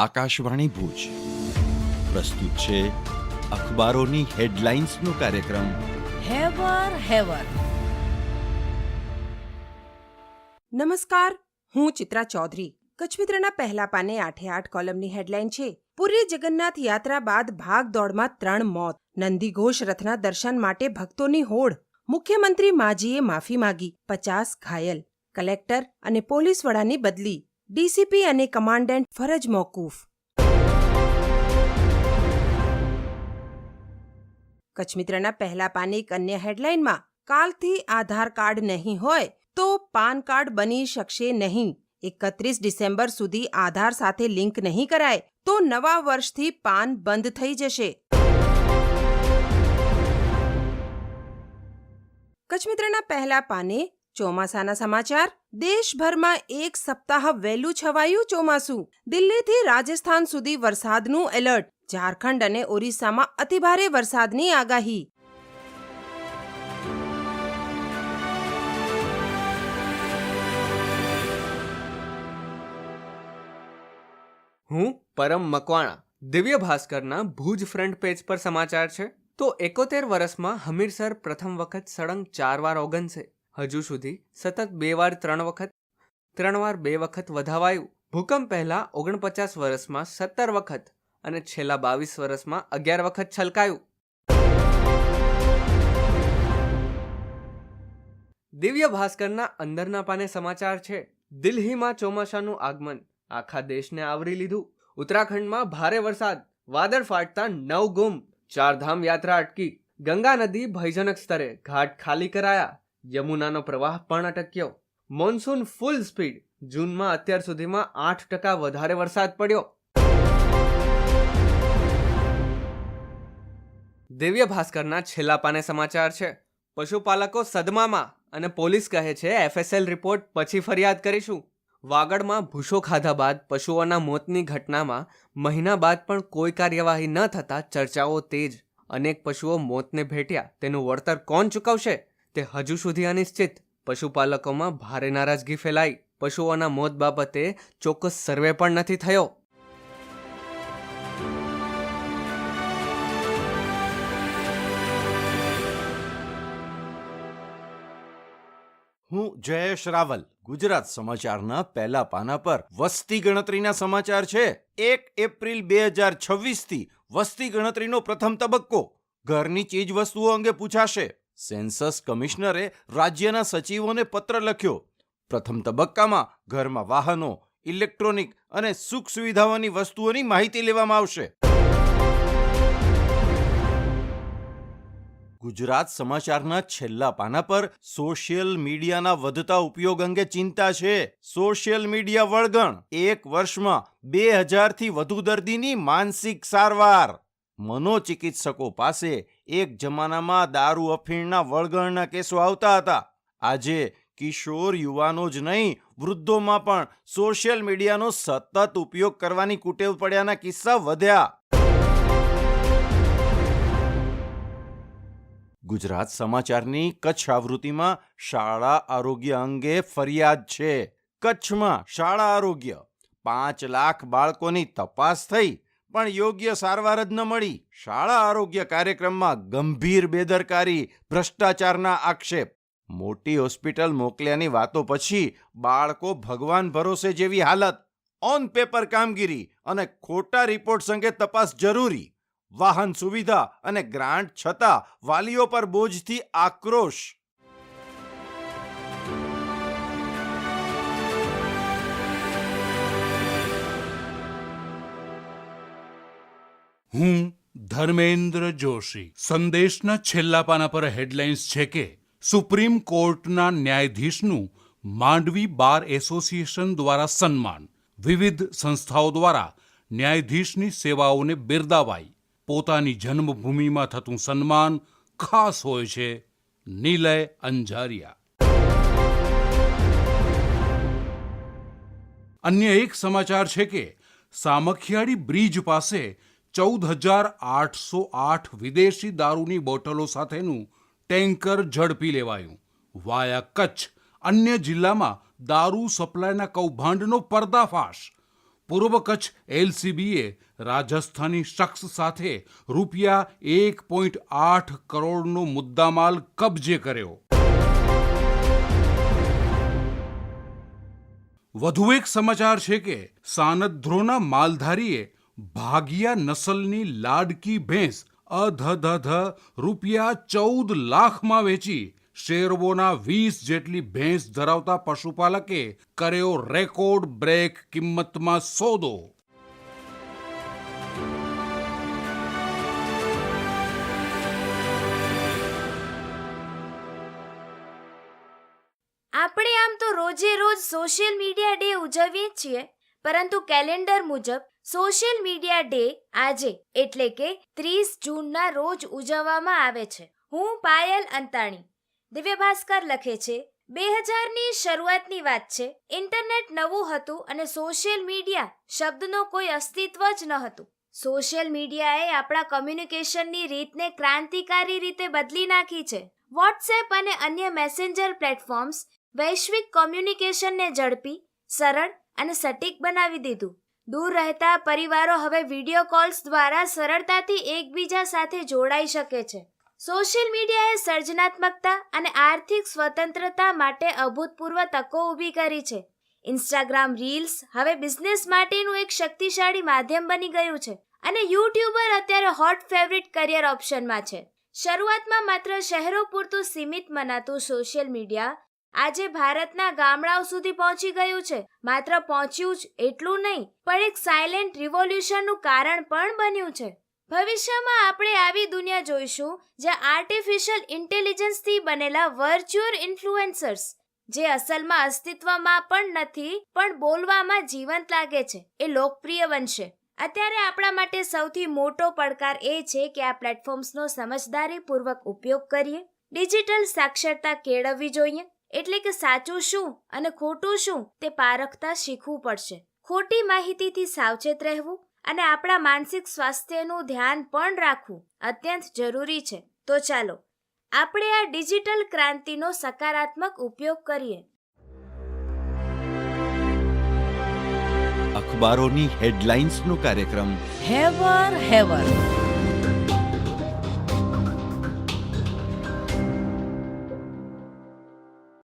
આકાશવાણી ભુજ પ્રસ્તુત છે અખબારોની હેડલાઇન્સનો કાર્યક્રમ હેવર. નમસ્કાર, હું ચિત્રા ચૌધરી. કચ્છ મિત્રના પહેલા પાને 8 કોલમની હેડલાઇન છે: પુરી જગન્નાથ યાત્રા બાદ ભાગ દોડમાં 3 મોત. નંદીઘોષ રથના દર્શન માટે ભક્તોની હોડ. મુખ્યમંત્રી માજીએ માફી માંગી, 50 ઘાયલ. કલેક્ટર અને પોલીસ વડાની બદલી. ડીસીપી અને કમાન્ડન્ટ ફરજ મોકૂફ. કચ્છ મિત્રના પહેલા પાને એક અન્ય હેડલાઇનમાં: કાલથી આધાર કાર્ડ નહીં હોય તો પાન કાર્ડ બની શકશે નહીં. 31 ડિસેમ્બર સુધી આધાર સાથે લિંક નહીં કરાય તો નવા વર્ષથી પાન બંધ થઈ જશે. કચ્છ મિત્રના પહેલા પાને ચોમાસાના સમાચાર. દેશભરમાં એક સપ્તાહ વહેલું છવાયું ચોમાસું. દિલ્હીથી રાજસ્થાન સુધી વરસાદનું એલર્ટ. ઝારખંડ અને ઓરિસ્સામાં અતિભારે વરસાદની આગાહી. હું પરમ મકવાણા. દિવ્ય ભાસ્કરના ભુજ ફ્રન્ટ પેજ પર સમાચાર છે તો 71 વર્ષમાં હમીરસર પ્રથમ વખત સળંગ 4 વાર ઓગનશે. હજુ સુધી સતત 2 વાર 3 વખત, 3 વાર 2 વખત વધાવાયું. ભૂકંપ પહેલા 49 વર્ષમાં 17 વખત અને છેલ્લા 22 વર્ષમાં 11 વખત છલકાયું. દિવ્ય ભાસ્કરના અંદરના પાને સમાચાર છે. દિલ્હીમાં ચોમાસાનું આગમન આખા દેશને આવરી લીધું. ઉત્તરાખંડમાં ભારે વરસાદ, વાદળ ફાટતા 9 ગુમ. 4 ધામ યાત્રા અટકી. ગંગા નદી ભયજનક સ્તરે, ઘાટ ખાલી કરાયા. યમુનાનો પ્રવાહ પણ અટક્યો. મોન્સૂન ફૂલ સ્પીડ. જૂનમાં અત્યાર સુધીમાં 8% વધારે વરસાદ પડ્યો. દિવ્ય ભાસ્કરના છેલ્લા પાને સમાચાર છે. પશુપાલકો સદમામાં અને પોલીસ કહે છે એફએસએલ રિપોર્ટ પછી ફરિયાદ કરીશું. વાગડમાં ભૂસો ખાધા બાદ પશુઓના મોતની ઘટનામાં મહિના બાદ પણ કોઈ કાર્યવાહી ન થતાં ચર્ચાઓ તેજ. અનેક પશુઓ મોતને ભેટ્યા. તેનું વળતર કોણ ચૂકવશે તે હજુ સુધી અનિશ્ચિત. પશુપાલકોમાં ભારે નારાજગી ફેલાઈ. પશુઓના મોત બાબતે ચોક્કસ સર્વે પણ નથી થયો. હું જયેશ રાવલ. ગુજરાત સમાચારના પહેલા પાના પર વસ્તી ગણતરીના સમાચાર છે. 1 એપ્રિલ 2026 થી વસ્તી ગણતરીનો પ્રથમ તબક્કો. ઘરની ચીજ વસ્તુઓ અંગે પૂછાશે. સેન્સસ કમિશનરે રાજ્યના સચિવોને પત્ર લખ્યો. પ્રથમ તબક્કામાં ઘરમાં વાહનો, ઇલેક્ટ્રોનિક અને સુખ સુવિધાઓની વસ્તુઓની માહિતી લેવામાં આવશે. ગુજરાત સમાચારના છેલ્લા પાના પર સોશિયલ મીડિયાના વધતા ઉપયોગ અંગે ચિંતા છે. Social media વળગણ. 1 વર્ષમાં 2000થી વધુ દર્દીની માનસિક સારવાર. મનોચિકિત્સકો પાસે એક જમાનામાં દારૂ અફીણના વળગણના કેસો આવતા હતા. આજે કિશોર યુવાનો જ નહીં, વૃદ્ધોમાં પણ સોશિયલ મીડિયાનો સતત ઉપયોગ કરવાની કુટેવ પડ્યાના કિસ્સા વધ્યા. ગુજરાત સમાચારની કચ્છ આવૃત્તિમાં શાળા આરોગ્ય અંગે ફરિયાદ છે. કચ્છમાં શાળા આરોગ્ય. 5 લાખ બાળકોની તપાસ થઈ પણ યોગ્ય સારવાર જ ન મળી. શાળા આરોગ્ય કાર્યક્રમમાં ગંભીર બેદરકારી, ભ્રષ્ટાચારના આક્ષેપ. મોટી હોસ્પિટલ મોકલ્યાની વાતો પછી બાળકો ભગવાન ભરોસે જેવી હાલત. ઓન પેપર કામગીરી અને ખોટા રિપોર્ટ્સ અંગે તપાસ જરૂરી. વાહન સુવિધા અને ગ્રાન્ટ છતાં વાલીઓ પર બોજથી આક્રોશ. હું ધર્મેન્દ્ર જોશી. સંદેશના છેલ્લા પાના પર હેડલાઇન્સ છે કે સુપ્રીમ કોર્ટના ન્યાયાધીશનું માંડવી બાર એસોસિએશન દ્વારા સન્માન. વિવિધ સંસ્થાઓ દ્વારા ન્યાયાધીશની સેવાઓને બિરદાવાઈ. પોતાની જન્મભૂમિમાં થતું સન્માન ખાસ હોય છે. નિલય અંજારિયા. અન્ય એક સમાચાર છે કે સામખિયાળી બ્રિજ પાસે 14,808 વિદેશી દારૂની બોટલો સાથેનું ટેન્કર ઝડપી લેવાયું. વાયા કચ્છ અન્ય જિલ્લામાં દારૂ સપ્લાયના કૌભાંડનો પર્દાફાશ. પૂર્વ કચ્છ એલસીબીએ રાજસ્થાની શખ્સ સાથે ₹1.8 કરોડનો મુદ્દામાલ કબજે કર્યો. વધુ એક સમાચાર છે કે સાનધ્રોના માલધારીએ ભાગિયા નસલની લાડકી ભેંસ ₹14 લાખમાં વેચી. શેરવોના 20 જેટલી ભેંસ ધરાવતા પશુપાલકે કર્યો રેકોર્ડ બ્રેક કિંમતમાં સોદો. આપણે આમ તો રોજે રોજ સોશિયલ મીડિયા ડે ઉજવીએ જ છીએ, પરંતુ કેલેન્ડર મુજબ સોશિયલ મીડિયા ડે આજે એટલે કે 30 જૂનના રોજ ઉજવવામાં આવે છે. હું પાયલ અંતાણી. દિવ્ય ભાસ્કર લખે છે, 2000ની શરૂઆતની વાત છે. ઇન્ટરનેટ નવું હતું અને સોશિયલ મીડિયા શબ્દનો કોઈ અસ્તિત્વ જ ન હતું. સોશિયલ મીડિયાએ આપણા કમ્યુનિકેશનની રીતને ક્રાંતિકારી રીતે બદલી નાખી છે. વોટ્સએપ અને અન્ય મેસેન્જર પ્લેટફોર્મ્સ વૈશ્વિક કોમ્યુનિકેશનને ઝડપી, સરળ અને સટીક બનાવી દીધું. દૂર રહેતા પરિવારો હવે વિડીયો કોલ્સ દ્વારા સરળતાથી એકબીજા સાથે જોડાઈ શકે છે. સોશિયલ મીડિયાએ સર્જનાત્મકતા અને આર્થિક સ્વતંત્રતા માટે અભૂતપૂર્વ તકો ઊભી કરી છે. ઇન્સ્ટાગ્રામ રીલ્સ હવે બિઝનેસ માટેનું એક શક્તિશાળી માધ્યમ બની ગયું છે અને યુટ્યુબર અત્યારે હોટ ફેવરિટ કરિયર ઓપ્શનમાં છે. શરૂઆતમાં માત્ર શહેરો પૂરતું સીમિત મનાતું સોશિયલ મીડિયા આજે ભારતના ગામડાઓ સુધી પહોંચી ગયું છે. માત્ર પહોંચ્યું જ એટલું નહીં, પણ એક સાયલેન્ટ રિવોલ્યુશનનું કારણ પણ બન્યું છે. ભવિષ્યમાં આપણે આવી દુનિયા જોઈશું જ્યાં આર્ટિફિશિયલ ઇન્ટેલિજન્સથી બનેલા વર્ચ્યુઅલ ઇન્ફ્લુએન્સર્સ, જે અસલમાં અસ્તિત્વમાં પણ નથી પણ બોલવામાં જીવંત લાગે છે, એ લોકપ્રિય બનશે. અત્યારે આપણા માટે સૌથી મોટો પડકાર એ છે કે આ પ્લેટફોર્મ્સનો સમજદારીપૂર્વક ઉપયોગ કરીએ. ડિજિટલ સાક્ષરતા કેળવવી જોઈએ, એટલે કે સાચું શું અને ખોટું શું તે પારખતા શીખવું પડશે. ખોટી માહિતીથી સાવચેત રહેવું અને આપણા માનસિક સ્વાસ્થ્યનું ધ્યાન પણ રાખવું અત્યંત જરૂરી છે. તો ચાલો આપણે આ ડિજિટલ ક્રાંતિનો સકારાત્મક ઉપયોગ કરીએ. અખબારોની હેડલાઇન્સનો કાર્યક્રમ હેવર હેવર